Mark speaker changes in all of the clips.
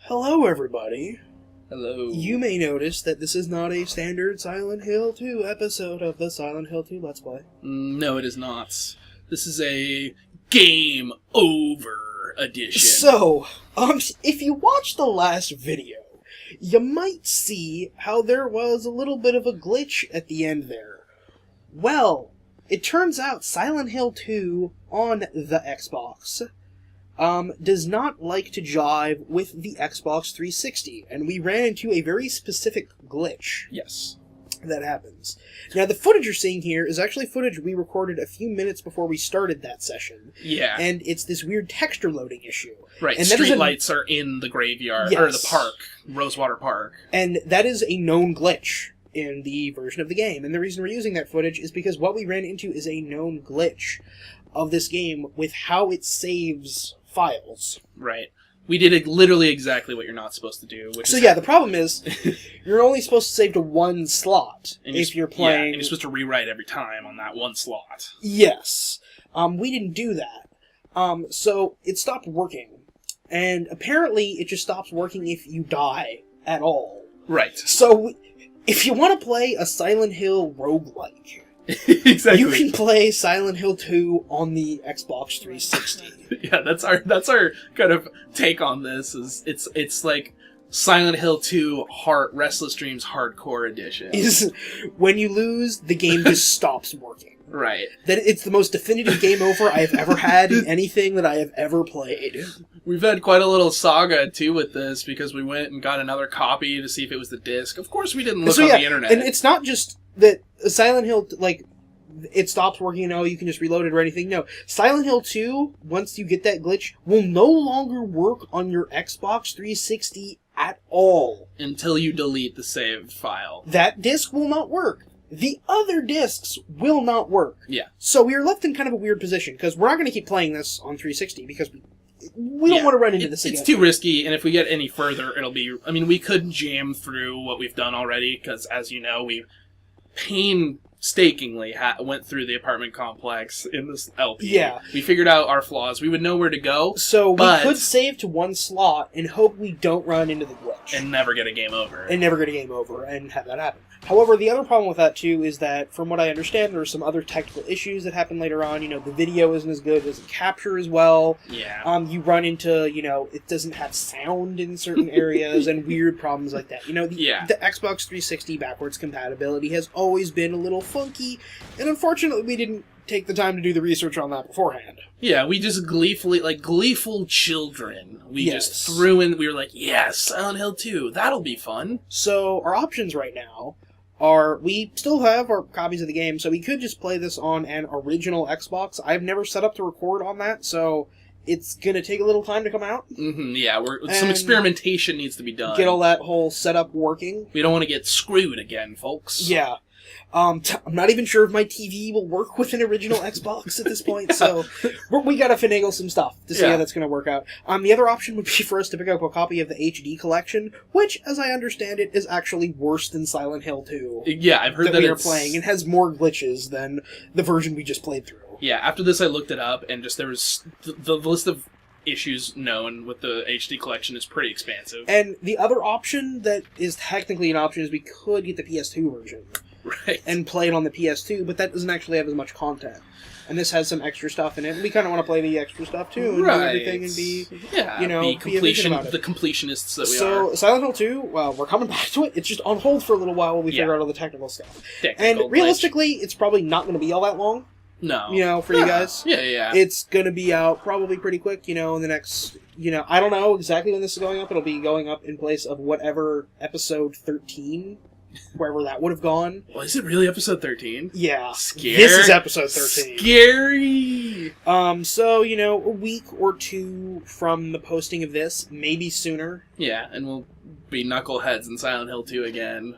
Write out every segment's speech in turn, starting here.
Speaker 1: Hello, everybody.
Speaker 2: Hello.
Speaker 1: You may notice that this is not a standard Silent Hill 2 episode of the Silent Hill 2 Let's Play.
Speaker 2: No, it is not. This is a Game Over edition.
Speaker 1: So, if you watched the last video, you might see how there was a little bit of a glitch at the end there. Well, it turns out Silent Hill 2 on the Xbox does not like to jive with the Xbox 360, and we ran into a very specific glitch.
Speaker 2: Yes.
Speaker 1: That happens. Now, the footage you're seeing here is actually footage we recorded a few minutes before we started that session.
Speaker 2: Yeah.
Speaker 1: And it's this weird texture loading issue.
Speaker 2: Right,
Speaker 1: and
Speaker 2: streetlights are in the graveyard, or the park, Rosewater Park.
Speaker 1: And that is a known glitch in the version of the game. And the reason we're using that footage is because what we ran into is a known glitch of this game with how it saves files.
Speaker 2: Right. We did literally exactly what you're not supposed to do.
Speaker 1: So yeah, the problem is, you're only supposed to save to one slot if you're playing...
Speaker 2: Yeah, and you're supposed to rewrite every time on that one slot.
Speaker 1: Yes. We didn't do that. So it stopped working. And apparently it just stops working if you die at all.
Speaker 2: Right.
Speaker 1: So if you want to play a Silent Hill roguelike...
Speaker 2: Exactly.
Speaker 1: You can play Silent Hill 2 on the Xbox 360.
Speaker 2: Yeah, that's our kind of take on this. Is it's like Silent Hill 2 Restless Dreams Hardcore Edition.
Speaker 1: Is when you lose, the game just stops working.
Speaker 2: Right.
Speaker 1: That it's the most definitive game over I have ever had in anything that I have ever played.
Speaker 2: We've had quite a little saga, too, with this, because we went and got another copy to see if it was the disc. Of course we didn't look on the internet.
Speaker 1: And it's not just that Silent Hill, it stops working, you can just reload it or anything. No. Silent Hill 2, once you get that glitch, will no longer work on your Xbox 360 at all.
Speaker 2: Until you delete the saved file.
Speaker 1: That disc will not work. The other discs will not work.
Speaker 2: Yeah.
Speaker 1: So we are left in kind of a weird position, because we're not going to keep playing this on 360, because we don't want to run into this again.
Speaker 2: It's too risky, and if we get any further, it'll be... I mean, we could jam through what we've done already, because, as you know, we painstakingly went through the apartment complex in this LP.
Speaker 1: Yeah.
Speaker 2: We figured out our flaws. We would know where to go.
Speaker 1: So we could save to one slot and hope we don't run into the glitch.
Speaker 2: And never get a game over.
Speaker 1: And never get a game over and have that happen. However, the other problem with that, too, is that, from what I understand, there are some other technical issues that happen later on. The video isn't as good, it doesn't capture as well.
Speaker 2: Yeah.
Speaker 1: You run into, it doesn't have sound in certain areas and weird problems like that. The Xbox 360 backwards compatibility has always been a little funky, and unfortunately we didn't take the time to do the research on that beforehand.
Speaker 2: Yeah, we just gleefully, like gleeful children, just threw in, we were like, yes, Silent Hill 2, that'll be fun.
Speaker 1: So, our options right now are, we still have our copies of the game, so we could just play this on an original Xbox. I've never set up to record on that, so it's gonna take a little time to come out.
Speaker 2: Mm-hmm, yeah, some experimentation needs to be done.
Speaker 1: Get all that whole setup working.
Speaker 2: We don't want to get screwed again, folks.
Speaker 1: Yeah. I'm not even sure if my TV will work with an original Xbox at this point, so we gotta finagle some stuff to see how that's gonna work out. The other option would be for us to pick up a copy of the HD collection, which, as I understand it, is actually worse than Silent Hill 2.
Speaker 2: Yeah, I've heard that
Speaker 1: we are playing, and has more glitches than the version we just played through.
Speaker 2: Yeah, after this I looked it up, and just there was the list of issues known with the HD collection is pretty expansive.
Speaker 1: And the other option that is technically an option is we could get the PS2 version.
Speaker 2: Right.
Speaker 1: And play it on the PS2, but that doesn't actually have as much content. And this has some extra stuff in it, and we kind of want to play the extra stuff too, and do everything and be,
Speaker 2: the completionists that we are.
Speaker 1: So, Silent Hill 2, well, we're coming back to it. It's just on hold for a little while we figure out all the technical stuff. And realistically, it's probably not going to be all that long.
Speaker 2: No.
Speaker 1: For you guys.
Speaker 2: Yeah.
Speaker 1: It's going to be out probably pretty quick, in the next, I don't know exactly when this is going up. It'll be going up in place of whatever episode 13, wherever that would have gone.
Speaker 2: Well, is it really episode 13?
Speaker 1: Yeah.
Speaker 2: Scary.
Speaker 1: This is episode 13.
Speaker 2: Scary!
Speaker 1: So, a week or two from the posting of this, maybe sooner.
Speaker 2: Yeah, and we'll be knuckleheads in Silent Hill 2 again.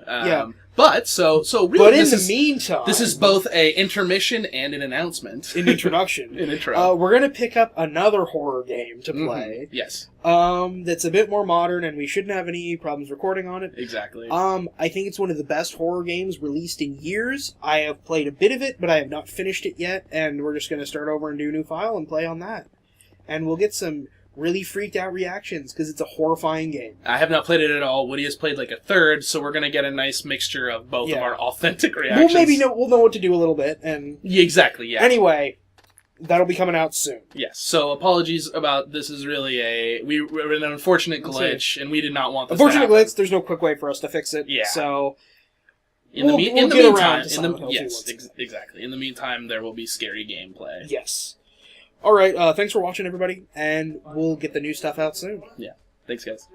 Speaker 1: But,
Speaker 2: so really,
Speaker 1: but in the meantime...
Speaker 2: This is both a intermission and an announcement.
Speaker 1: An introduction.
Speaker 2: An intro.
Speaker 1: We're going to pick up another horror game to play.
Speaker 2: Mm-hmm. Yes.
Speaker 1: That's a bit more modern, and we shouldn't have any problems recording on it.
Speaker 2: Exactly.
Speaker 1: I think it's one of the best horror games released in years. I have played a bit of it, but I have not finished it yet, and we're just going to start over and do a new file and play on that. And we'll get some really freaked out reactions because it's a horrifying game.
Speaker 2: I have not played it at all. Woody has played like a third, so we're gonna get a nice mixture of both of
Speaker 1: Yeah.
Speaker 2: our authentic reactions.
Speaker 1: We'll know what to do a little bit. And
Speaker 2: Yeah, exactly. Yeah.
Speaker 1: anyway, that'll be coming out soon.
Speaker 2: Yes. So apologies about this. Is really we're an unfortunate glitch, and we did not want this.
Speaker 1: Unfortunate
Speaker 2: to happen.
Speaker 1: glitch. There's no quick way for us to fix it.
Speaker 2: Yeah.
Speaker 1: So
Speaker 2: In the
Speaker 1: we'll get
Speaker 2: meantime,
Speaker 1: around to Silent Hill 2
Speaker 2: yes,
Speaker 1: once.
Speaker 2: exactly. In the meantime, there will be scary gameplay.
Speaker 1: yes. All right. Thanks for watching, everybody, and we'll get the new stuff out soon.
Speaker 2: Thanks, guys.